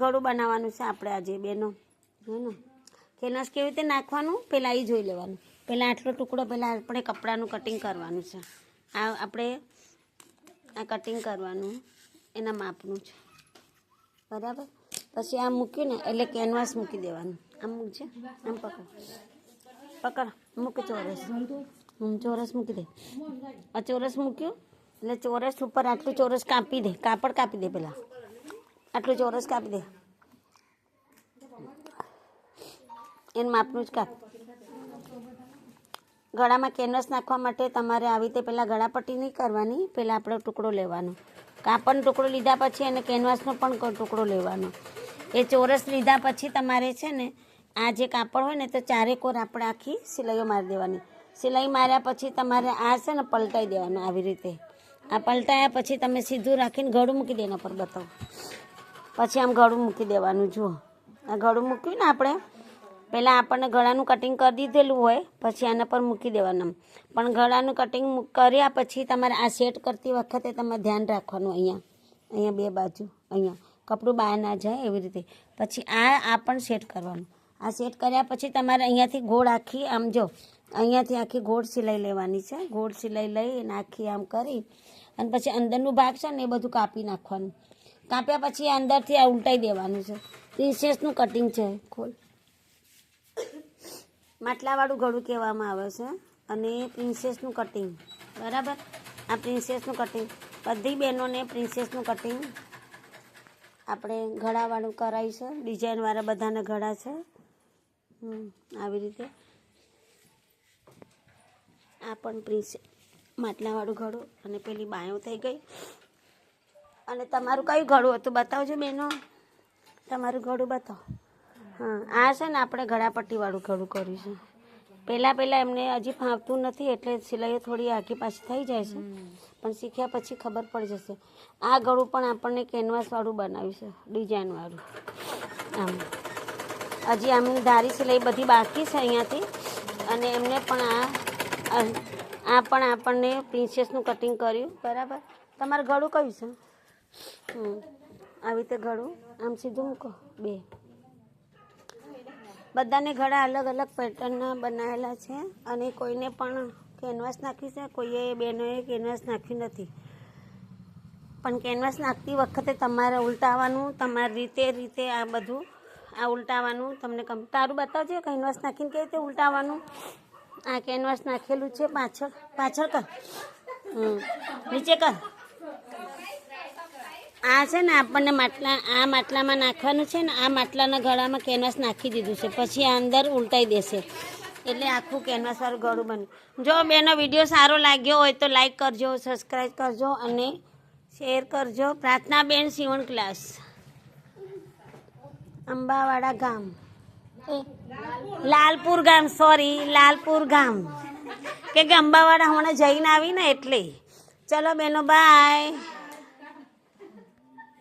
ઘડું બનાવવાનું છે આપણે આજે બેનો હે ને કેનવાસ કેવી રીતે નાખવાનું પહેલાં એ જોઈ લેવાનું. પહેલાં આટલો ટુકડો પહેલાં આપણે કપડાનું કટિંગ કરવાનું છે. આ આપણે આ કટિંગ કરવાનું એના માપનું છે બરાબર. પછી આમ મૂક્યું ને એટલે કેનવાસ મૂકી દેવાનું. આમ મૂકજે, આમ પકડ મૂકી ચોરસ. ચોરસ મૂકી દે. આ ચોરસ મૂક્યું એટલે ચોરસ ઉપર આટલું ચોરસ કાપી દે, કાપડ કાપી દે. પહેલાં આટલું ચોરસ કાપી દે, એને માપનું જ કાપ. ગળામાં કેનવાસ નાખવા માટે તમારે આવી રીતે પહેલાં ગળાપટ્ટી નહીં કરવાની. પહેલાં આપણે ટુકડો લેવાનો, કાપડનો ટુકડો લીધા પછી અને કેનવાસનો પણ ટુકડો લેવાનો. એ ચોરસ લીધા પછી તમારે છે ને આ જે કાપડ હોય ને તો ચારે કોર આપણે આખી સિલાઈઓ મારી દેવાની. સિલાઈ માર્યા પછી તમારે આ છે ને પલટાઈ દેવાનું આવી રીતે. આ પલટાયા પછી તમે સીધું રાખીને ગળું મૂકી દે એના પર. બતાવો પછી આમ ગળું મૂકી દેવાનું. જુઓ આ ગળું મૂક્યું ને આપણે પહેલાં આપણને ગળાનું કટિંગ કરી દીધેલું હોય પછી આના પર મૂકી દેવાનું. પણ ગળાનું કટિંગ કર્યા પછી તમારે આ સેટ કરતી વખતે તમારે ધ્યાન રાખવાનું. અહીંયા બે બાજુ અહીંયા કપડું બહાર ના જાય એવી રીતે. પછી આ પણ સેટ કરવાનું. આ સેટ કર્યા પછી તમારે અહીંયાથી ગોળ આખી આમ જો અહીંયાથી આખી ગોળ સિલાઈ લેવાની છે. ગોળ સિલાઈ લઈ અને આખી આમ કરી અને પછી અંદરનું ભાગ છે ને એ બધું કાપી નાખવાનું. કાપ્યા પછી અંદરથી આ ઉલટાઈ દેવાનું છે. પ્રિન્સેસનું કટિંગ છે. ખોલ. માટલાવાળું ગળું કહેવામાં આવે છે અને પ્રિન્સેસનું કટિંગ બરાબર. આ પ્રિન્સેસનું કટિંગ બધી બહેનોને પ્રિન્સેસનું કટિંગ આપણે ગળાવાળું કરાવી છે. ડિઝાઇનવાળા બધાને ગળા છે આવી રીતે. આ પણ પ્રિન્સેસ માટલાવાળું ગળું અને પેલી બાયો થઈ ગઈ. અને તમારું કયું ગળું હતું બતાવજો બહેનો, તમારું ગળું બતાવો. હા આ છે ને આપણે ગળાપટ્ટીવાળું ગળું કર્યું છે. પહેલાં એમને હજી ફાવતું નથી એટલે સિલાઈઓ થોડી આખી પાછી થઈ જાય છે, પણ શીખ્યા પછી ખબર પડી જશે. આ ગળું પણ આપણને કેનવાસવાળું બનાવ્યું છે, ડિઝાઇનવાળું. આમ હજી આમની ધારી સિલાઈ બધી બાકી છે અહીંયાથી. અને એમને પણ આ પણ આપણને પ્રિન્સેસનું કટિંગ કર્યું બરાબર. તમારું ગળું કયું છે? આવી રીતે ગળું આમ સીધું મૂકો. બે બધાને ગળા અલગ અલગ પેટર્નના બનાવેલા છે અને કોઈને પણ કેનવાસ નાખ્યું છે, કોઈએ બહેનોએ કેનવાસ નાખ્યું નથી. પણ કેનવાસ નાખતી વખતે તમારે ઉલટાવવાનું, તમારી રીતે આ બધું આ ઉલટાવવાનું. તમને તારું બતાવજે કેનવાસ નાખીને કેવી રીતે ઉલટાવવાનું. આ કેનવાસ નાખેલું છે પાછળ કર, નીચે કર. આ છે ને આપણને માટલામાં નાખવાનું છે ને. આ માટલાના ગળામાં કેનવાસ નાખી દીધું છે. પછી આ અંદર ઉલટાઈ દેશે એટલે આખું કેનવાસવાળું ગળું બન્યું. જો બેનો વિડીયો સારો લાગ્યો હોય તો લાઈક કરજો, સબસ્ક્રાઈબ કરજો અને શેર કરજો. પ્રાર્થનાબેન સીવણ ક્લાસ, અંબાવાડા ગામ, લાલપુર ગામ, સોરી લાલપુર ગામ, કે અંબાવાડા હમણાં જઈને આવી ને એટલે. ચલો બેનો બાય.